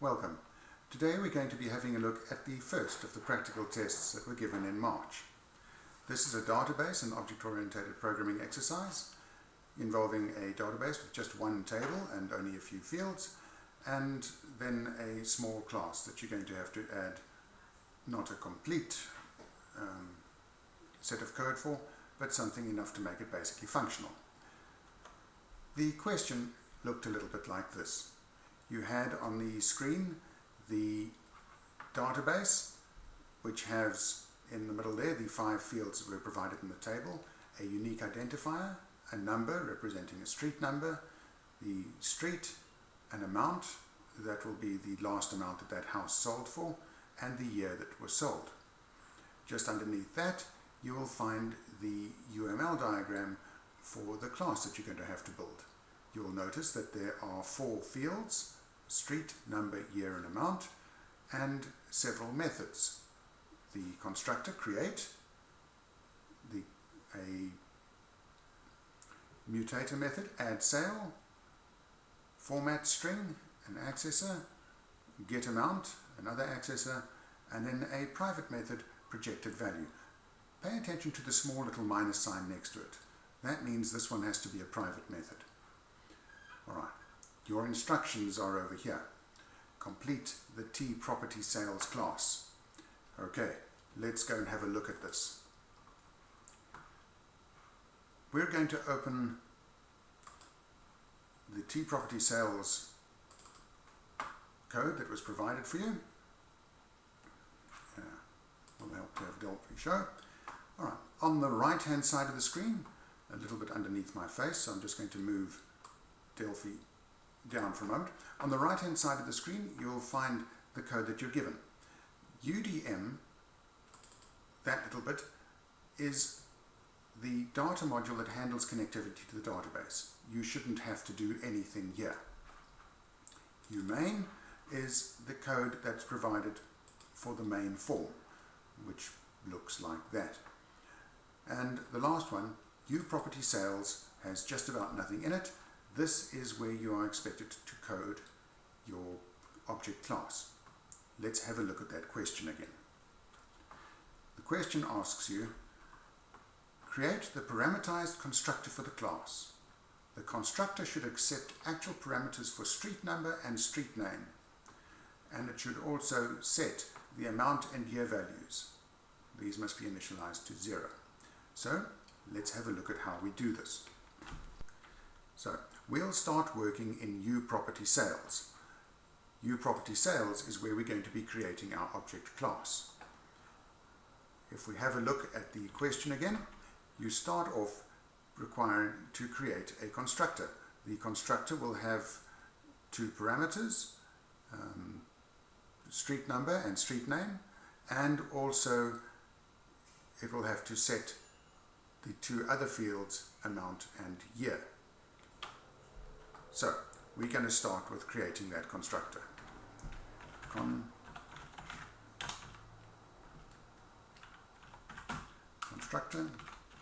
Welcome. Today we're going to be having a look at the first of the practical tests that were given in March. This is a database and object-oriented programming exercise involving a database with just one table and only a few fields, and then a small class that you're going to have to add not a complete set of code for, but something enough to make it basically functional. The question looked a little bit like this. You had on the screen the database, which has in the middle there the 5 fields that were provided in the table, a unique identifier, a number representing a street number, the street, an amount, that will be the last amount that that house sold for, and the year that was sold. Just underneath that you will find the UML diagram for the class that you're going to have to build. You will notice that there are 4 fields: street, number, year and amount, and several methods. The constructor create, a mutator method add sale, format string, an accessor, get amount, another accessor, and then a private method projected value. Pay attention to the small little minus sign next to it. That means this one has to be a private method. Alright, your instructions are over here. Complete the T property sales class. Okay, let's go and have a look at this. We're going to open the T property sales code that was provided for you. Will help to have Delphi show. Alright, on the right hand side of the screen, a little bit underneath my face, so I'm just going to move Delphi down for a moment. On the right hand side of the screen you'll find the code that you're given. UDM, that little bit, is the data module that handles connectivity to the database. You shouldn't have to do anything here. UMain is the code that's provided for the main form, which looks like that. And the last one, uPropertySales, has just about nothing in it. This is where you are expected to code your object class. Let's have a look at that question again. The question asks you, create the parameterized constructor for the class. The constructor should accept actual parameters for street number and street name, and it should also set the amount and year values. These must be initialized to 0. So let's have a look at how we do this. So we'll start working in uPropertySales. uPropertySales is where we're going to be creating our object class. If we have a look at the question again, you start off requiring to create a constructor. The constructor will have 2 parameters, street number and street name, and also it will have to set the 2 other fields, amount and year. So we're going to start with creating that constructor. Constructor,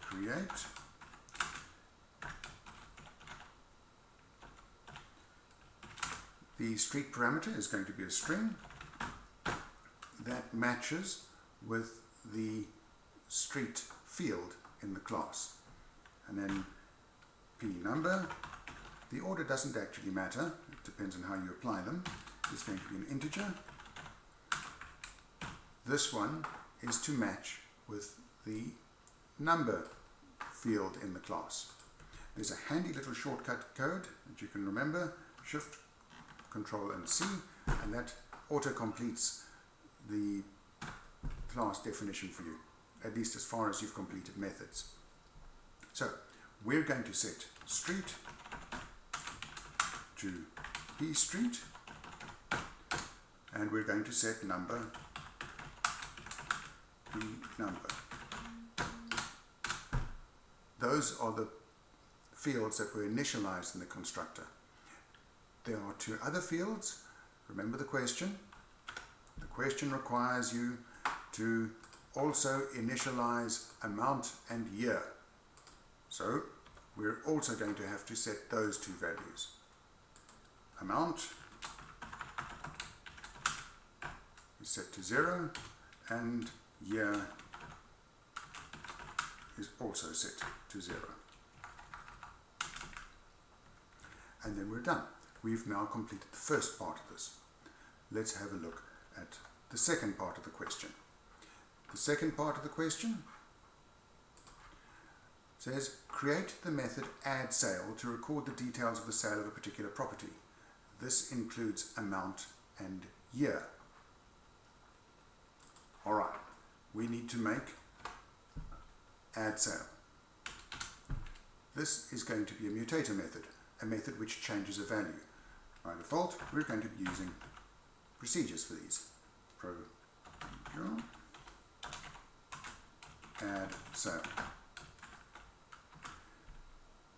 create. The street parameter is going to be a string that matches with the street field in the class. And then P number, the order doesn't actually matter, it depends on how you apply them. It's going to be an integer. This one is to match with the number field in the class. There's a handy little shortcut code that you can remember, Shift, Control and C, and that auto-completes the class definition for you, at least as far as you've completed methods. So we're going to set street to P street, and we're going to set number P number. Those are the fields that were initialized in the constructor. There are 2 other fields. Remember the question. The question requires you to also initialize amount and year. So we're also going to have to set those 2 values. Amount is set to 0, and year is also set to 0. And then we're done. We've now completed the first part of this. Let's have a look at the second part of the question. The second part of the question says, create the method add sale to record the details of the sale of a particular property. This includes amount and year. Alright, we need to make add sale. This is going to be a mutator method, a method which changes a value. By default, we're going to be using procedures for these. Add sale.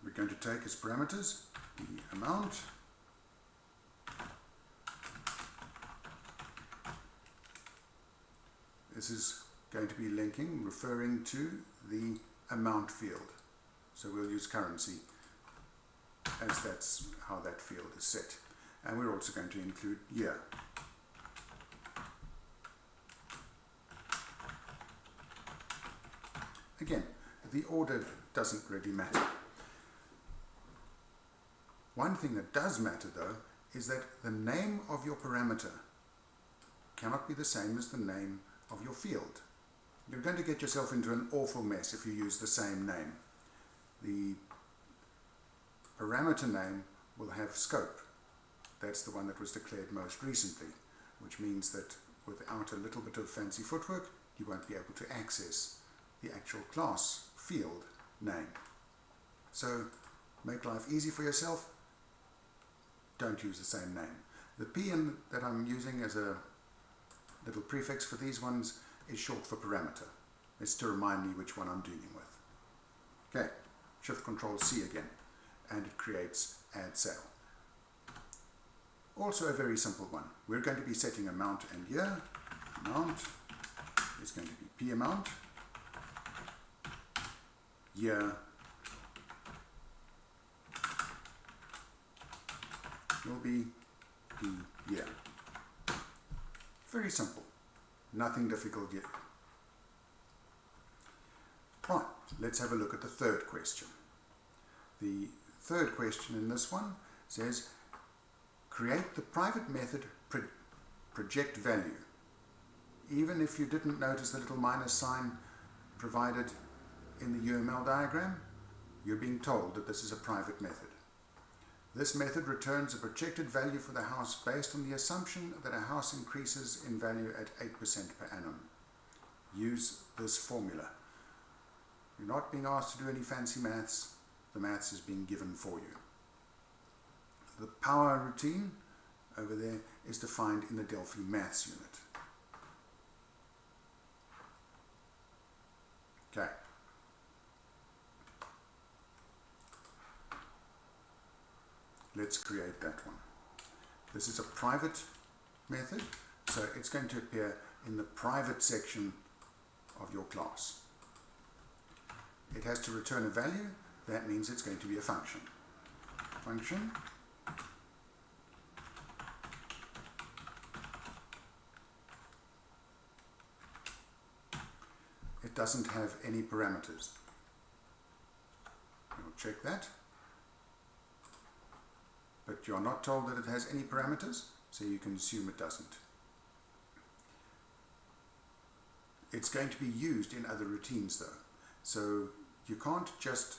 We're going to take as parameters the amount this is going to be linking, referring to the amount field. So we'll use currency as that's how that field is set. And we're also going to include year. Again, the order doesn't really matter. One thing that does matter though is that the name of your parameter cannot be the same as the name of your field. You're going to get yourself into an awful mess if you use the same name. The parameter name will have scope. That's the one that was declared most recently, which means that without a little bit of fancy footwork, you won't be able to access the actual class field name. So make life easy for yourself. Don't use the same name. The P that I'm using as a little prefix for these ones is short for parameter. It's to remind me which one I'm dealing with. Okay, Shift Control C again, and it creates add sale. Also a very simple one. We're going to be setting amount and year. Amount is going to be P amount. Year will be P year. Very simple. Nothing difficult yet. Right, let's have a look at the third question. The third question in this one says, create the private method project value. Even if you didn't notice the little minus sign provided in the UML diagram, you're being told that this is a private method. This method returns a projected value for the house based on the assumption that a house increases in value at 8% per annum. Use this formula. You're not being asked to do any fancy maths. The maths is being given for you. The power routine over there is defined in the Delphi maths unit. Okay. Let's create that one. This is a private method, so it's going to appear in the private section of your class. It has to return a value. That means it's going to be a function. Function it doesn't have any parameters. We'll check that. But you're not told that it has any parameters, so you can assume it doesn't. It's going to be used in other routines though. So you can't just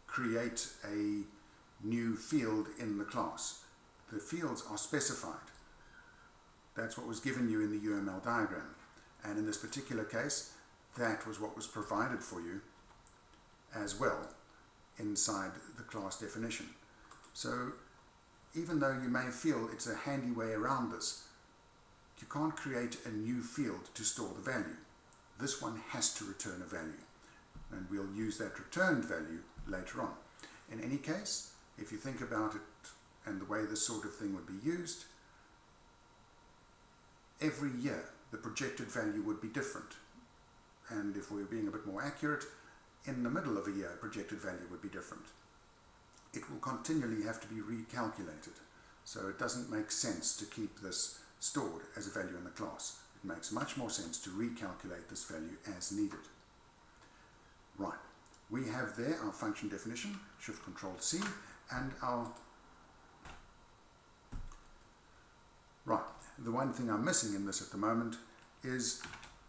create a new field in the class. The fields are specified. That's what was given you in the UML diagram. And in this particular case, that was what was provided for you as well inside the class definition. So even though you may feel it's a handy way around this, you can't create a new field to store the value. This one has to return a value, and we'll use that returned value later on. In any case, if you think about it and the way this sort of thing would be used, every year the projected value would be different. And if we were being a bit more accurate, in the middle of a year, projected value would be different. It will continually have to be recalculated. So it doesn't make sense to keep this stored as a value in the class. it makes much more sense to recalculate this value as needed. Right, we have there our function definition, Shift Control C, and our... Right, the one thing I'm missing in this at the moment is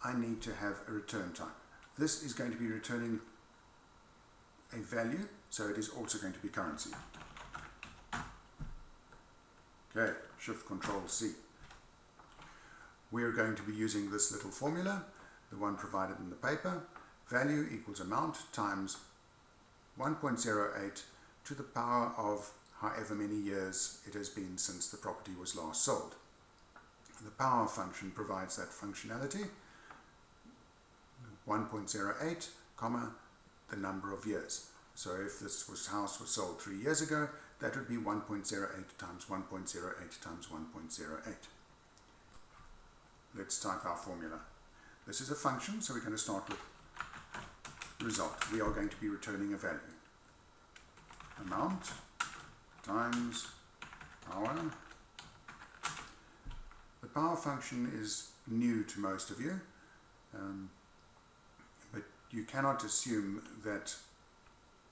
I need to have a return type. This is going to be returning a value, so it is also going to be currency. Okay, Shift Control C. We're going to be using this little formula, the one provided in the paper. Value equals amount times 1.08 to the power of however many years it has been since the property was last sold. The power function provides that functionality, 1.08, comma, the number of years. So if this house was sold 3 years ago, that would be 1.08 times 1.08 times 1.08. Let's type our formula. This is a function, so we're going to start with result. We are going to be returning a value. Amount times power. The power function is new to most of you, but you cannot assume that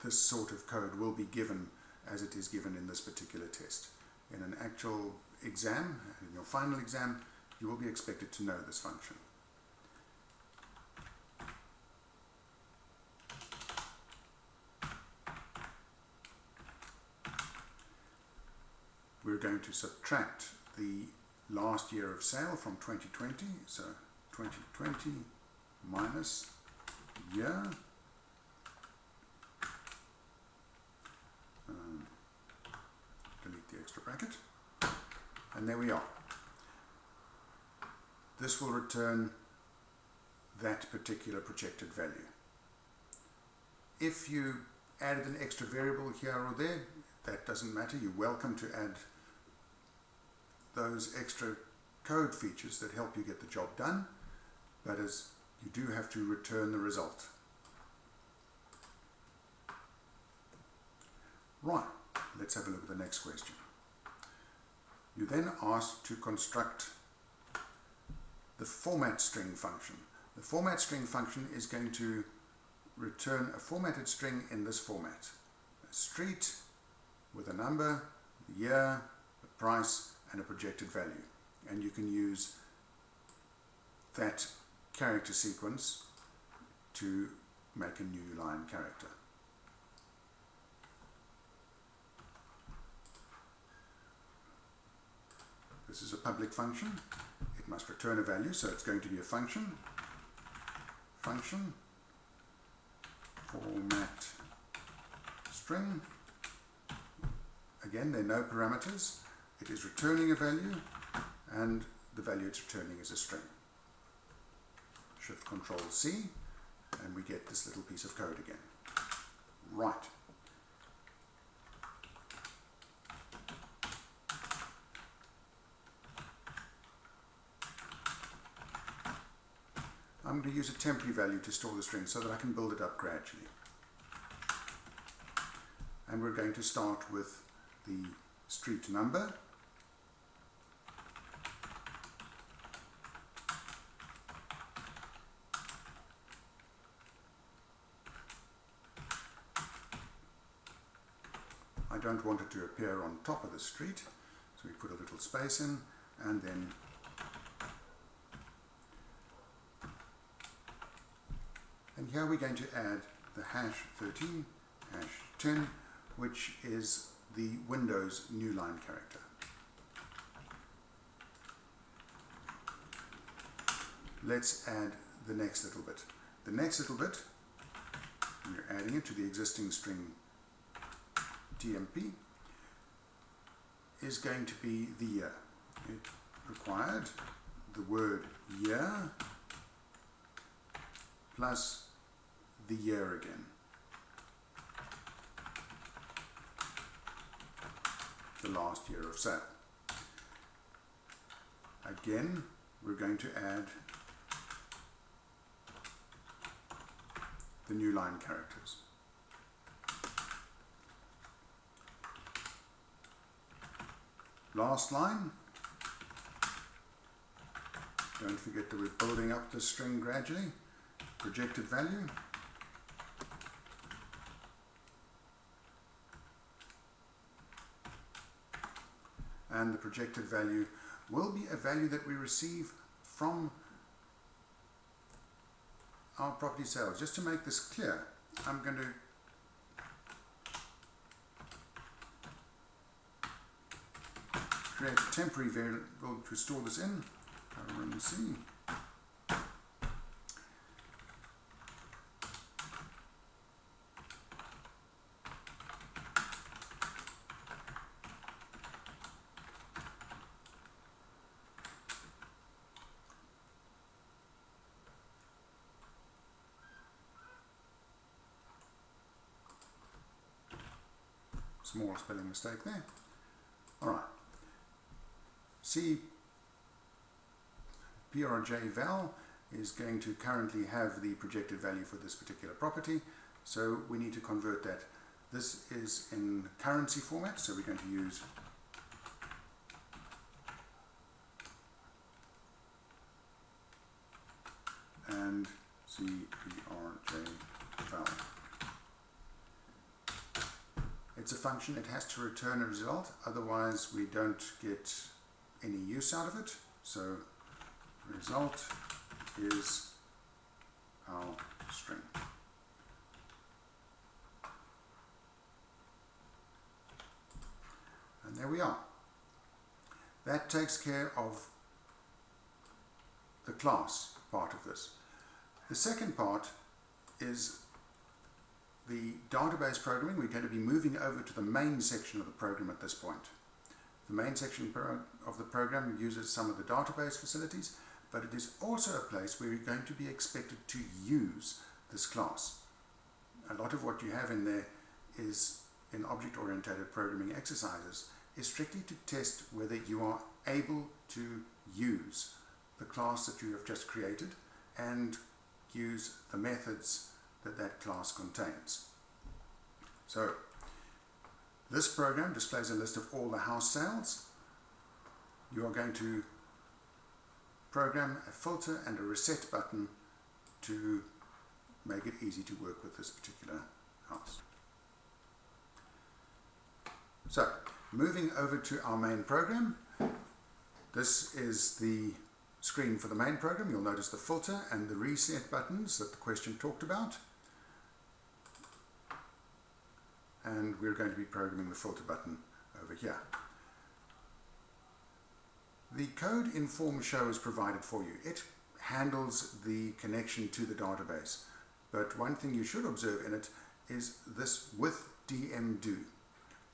this sort of code will be given as it is given in this particular test. In an actual exam, in your final exam, you will be expected to know this function. We're going to subtract the last year of sale from 2020, so 2020 minus year. Delete the extra bracket, and there we are. This will return that particular projected value. If you added an extra variable here or there, that doesn't matter. You're welcome to add those extra code features that help you get the job done, but as you do have to return the result. Right, let's have a look at the next question. You're then asked to construct the format string function. The format string function is going to return a formatted string in this format. A street with a number, the year, the price, and a projected value. And you can use that character sequence to make a new line character. This is a public function. It must return a value, so it's going to be a function. Function format string. Again, there are no parameters. It is returning a value, and the value it's returning is a string. Shift Control C, and we get this little piece of code again. Right. I'm going to use a temporary value to store the string so that I can build it up gradually. And we're going to start with the street number. I don't want it to appear on top of the street, so we put a little space in, and then here we're going to add the hash 13, hash 10, which is the Windows new line character. Let's add the next little bit. The next little bit, we're adding it to the existing string TMP, is going to be the year. It required the word year plus the year again. The last year of sale. Again, we're going to add the new line characters. Last line, Don't forget that we're building up the string gradually. Projected value. And the projected value will be a value that we receive from our property sales. Just to make this clear, I'm going to create a temporary variable to store this in. Currency. Small spelling mistake there. Alright. See, PRJ val is going to currently have the projected value for this particular property, so we need to convert that. This is in currency format, so we're going to use and CPRJ val. It's a function, it has to return a result, otherwise we don't get any use out of it. So result is our string. And there we are. That takes care of the class part of this. The second part is the database programming. We're going to be moving over to the main section of the program at this point. The main section of the program uses some of the database facilities, but it is also a place where you're going to be expected to use this class. A lot of what you have in there is in object-oriented programming exercises is strictly to test whether you are able to use the class that you have just created and use the methods that that class contains. So this program displays a list of all the house sales. You are going to program a filter and a reset button to make it easy to work with this particular house. So moving over to our main program, this is the screen for the main program. You'll notice the filter and the reset buttons that the question talked about. And we're going to be programming the filter button over here. The code in form show is provided for you. It handles the connection to the database. But one thing you should observe in it is this with dmdo.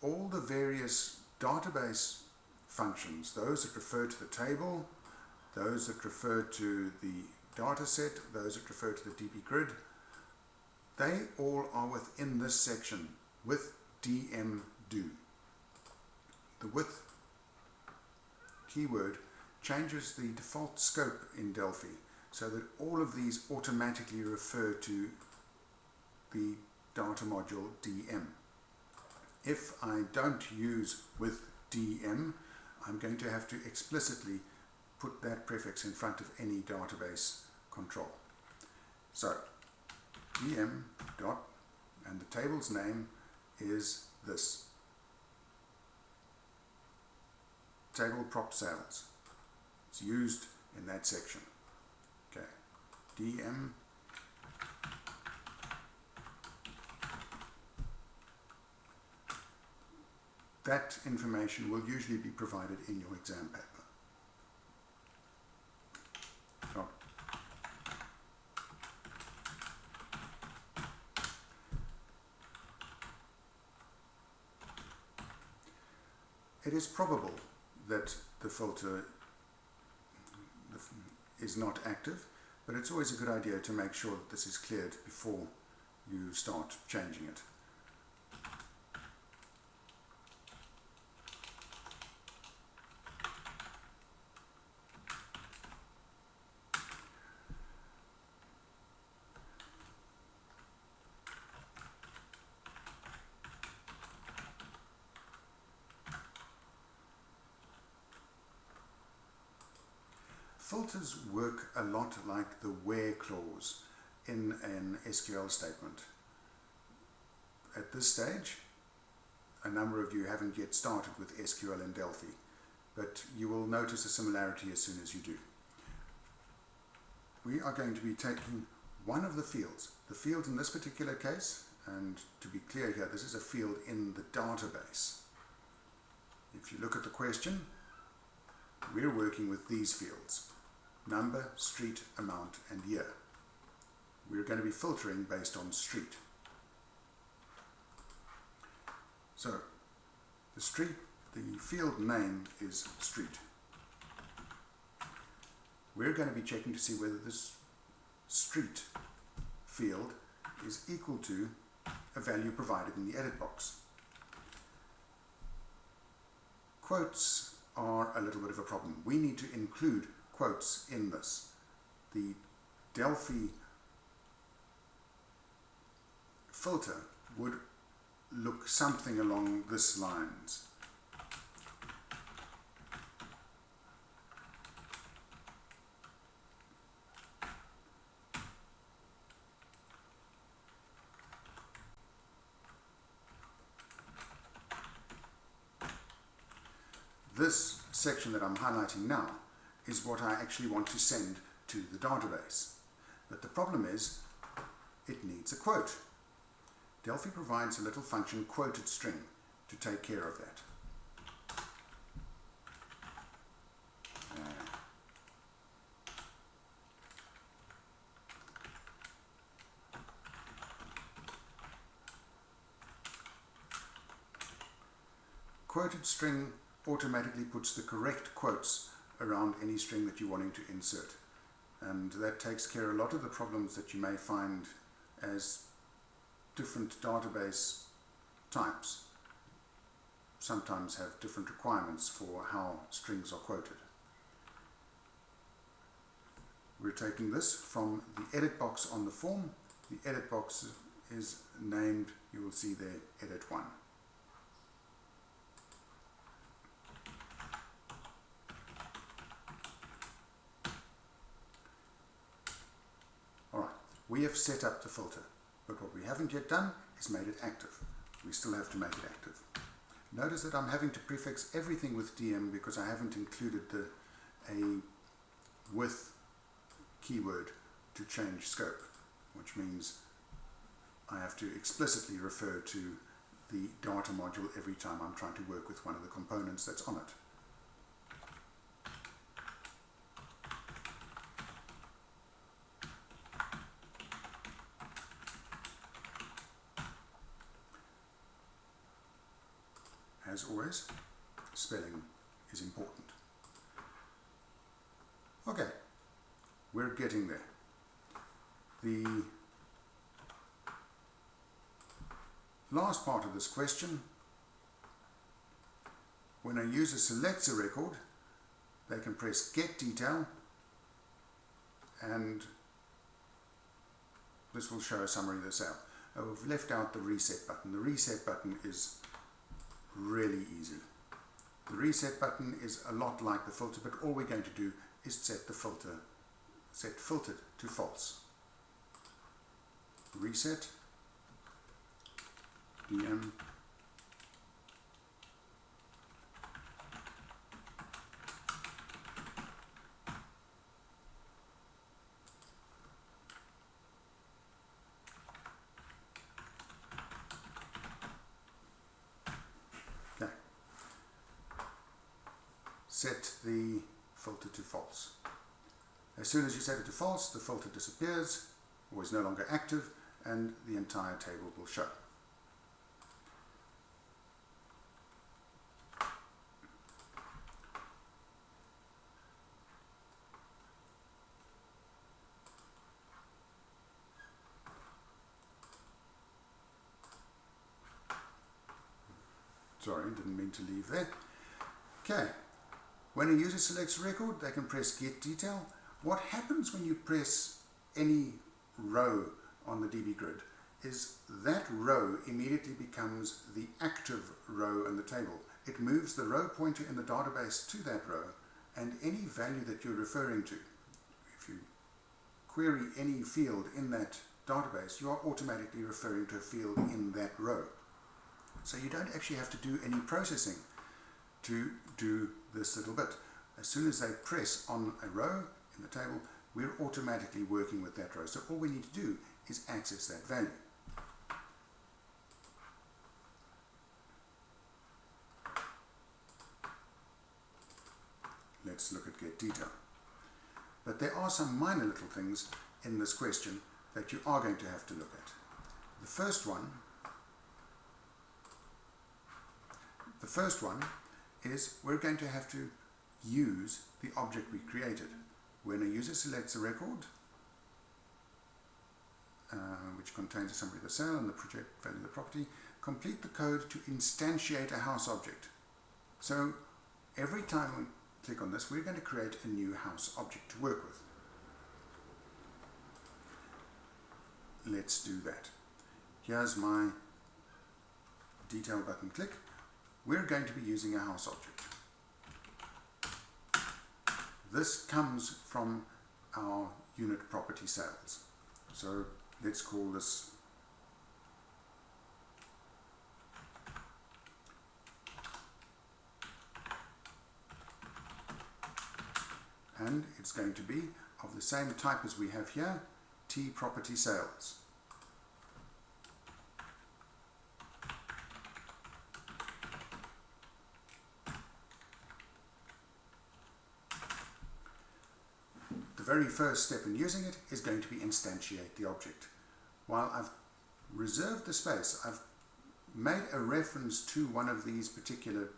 All the various database functions, those that refer to the table, those that refer to the data set, those that refer to the DB grid, they all are within this section with dmdo. The with keyword changes the default scope in Delphi so that all of these automatically refer to the data module dm. If I don't use with dm, I'm going to have to explicitly put that prefix in front of any database control. So dm dot, and the table's name is this, table prop sales. It's used in that section. Okay, dm that information will usually be provided in your exam paper. So, it is probable that the filter is not active, but it's always a good idea to make sure that this is cleared before you start changing it. filters work a lot like the where clause in an SQL statement. At this stage, a number of you haven't yet started with SQL in Delphi, but you will notice a similarity as soon as you do. We are going to be taking one of the fields. The field in this particular case, and to be clear here, this is a field in the database. If you look at the question, we're working with these fields: number, street, amount, and year. We're going to be filtering based on street. So the field name is street. We're going to be checking to see whether this street field is equal to a value provided in the edit box. Quotes are a little bit of a problem. We need to include quotes in this. The Delphi filter would look something along this lines. This section that I'm highlighting now is what I actually want to send to the database. But the problem is, it needs a quote. Delphi provides a little function, quoted string, to take care of that. Quoted string automatically puts the correct quotes around any string that you're wanting to insert, and that takes care of a lot of the problems that you may find as different database types sometimes have different requirements for how strings are quoted. We're taking this from the edit box on the form. The edit box is named, you will see there, edit 1. Alright, we have set up the filter, but what we haven't yet done is made it active. We still have to make it active. Notice that I'm having to prefix everything with DM because I haven't included a with keyword to change scope, which means I have to explicitly refer to the data module every time I'm trying to work with one of the components that's on it. As always, spelling is important. Okay, we're getting there. The last part of this question, when a user selects a record, they can press Get Detail, and this will show a summary of the sale. We've left out the Reset button. The Reset button is really easy. The Reset button is a lot like the filter, but all we're going to do is set the filter, set filtered to false. Reset DM set the filter to false. As soon as you set it to false, the filter disappears or is no longer active, and the entire table will show. Sorry, didn't mean to leave there. Okay. When a user selects a record, they can press Get Detail. What happens when you press any row on the DB grid is that row immediately becomes the active row in the table. It moves the row pointer in the database to that row, and any value that you're referring to, if you query any field in that database, you are automatically referring to a field in that row. So you don't actually have to do any processing to do this little bit. As soon as they press on a row in the table, we're automatically working with that row. So all we need to do is access that value. Let's look at get detail. But there are some minor little things in this question that you are going to have to look at. The first one is we're going to have to use the object we created. When a user selects a record, which contains a summary of the sale and the project value of the property, complete the code to instantiate a house object. So every time we click on this, we're going to create a new house object to work with. Let's do that. Here's my detail button click. We're going to be using a house object. This comes from our unit property sales. So let's call this and it's going to be of the same type as we have here, T property sales. The very first step in using it is going to be instantiate the object. While I've reserved the space, I've made a reference to one of these particular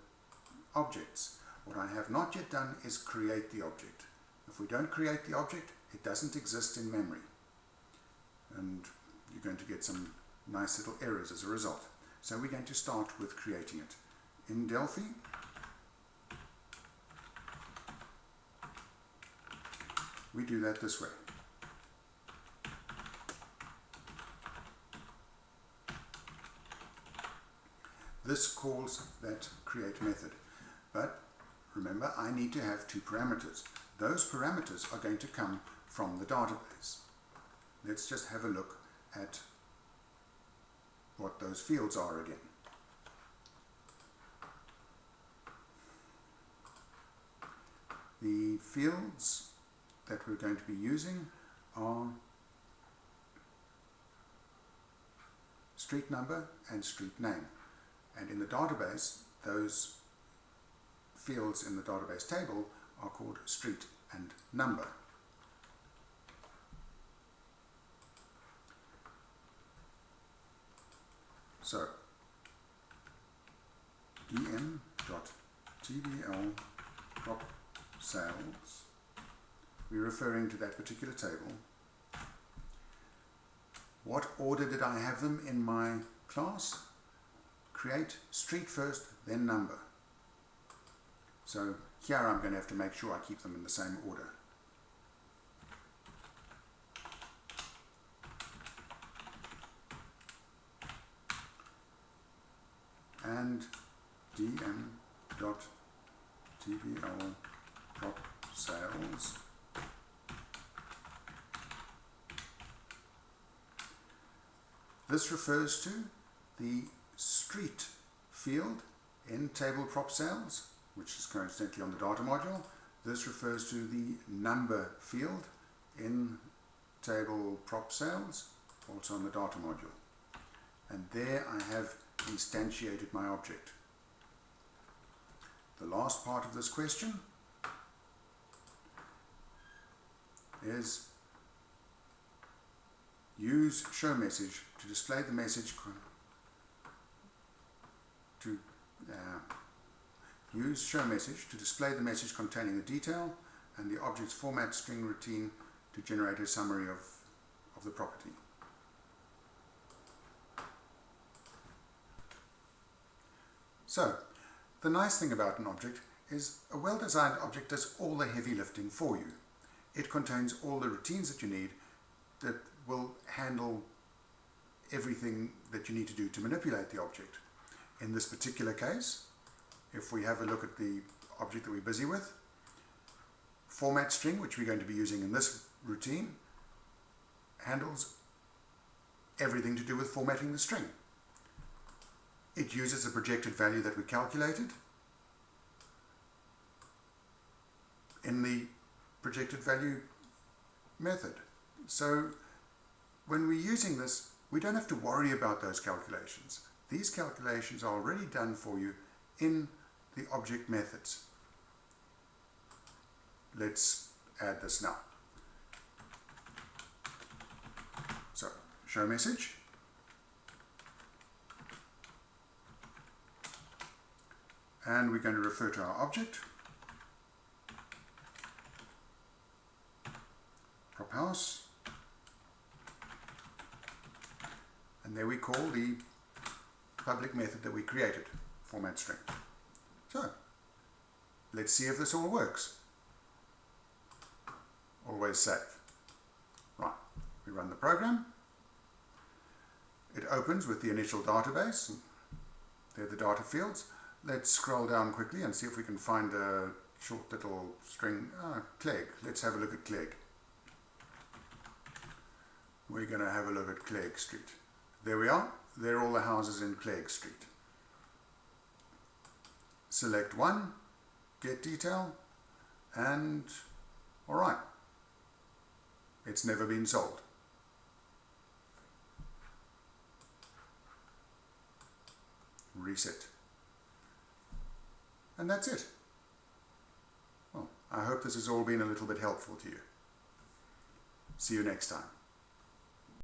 objects. What I have not yet done is create the object. If we don't create the object, it doesn't exist in memory. And you're going to get some nice little errors as a result. So we're going to start with creating it. In Delphi, we do that this way. This calls that create method. But remember, I need to have two parameters. Those parameters are going to come from the database. Let's just have a look at what those fields are again. The fields that we're going to be using are street number and street name. And in the database, those fields in the database table are called street and number. So dm.tbl prop sales, we're referring to that particular table. What order did I have them in my class? Create street first, then number. So here I'm going to have to make sure I keep them in the same order. And dm.tbl prop sales this refers to the street field in table prop sales, which is coincidentally on the data module. This refers to the number field in table prop sales, also on the data module. And there I have instantiated my object. The last part of this question is use show message to display the message use show message to display the message containing the detail and the object's format string routine to generate a summary of the property. So, the nice thing about an object is a well-designed object does all the heavy lifting for you. It contains all the routines that you need that will handle everything that you need to do to manipulate the object. In this particular case, if we have a look at the object that we're busy with, format string, which we're going to be using in this routine, handles everything to do with formatting the string. It uses a projected value that we calculated in the projected value method. So when we're using this, we don't have to worry about those calculations. These calculations are already done for you in the object methods. Let's add this now. So, show message. And we're going to refer to our object. Prop house. And there we call the public method that we created, format string. So, let's see if this all works. Always save. Right, we run the program. It opens with the initial database. There are the data fields. Let's scroll down quickly and see if we can find a short little string. Clegg. Let's have a look at Clegg. We're going to have a look at Clegg Street. There we are. There are all the houses in Clegg Street. Select one, get detail, and alright. It's never been sold. Reset. And that's it. Well, I hope this has all been a little bit helpful to you. See you next time.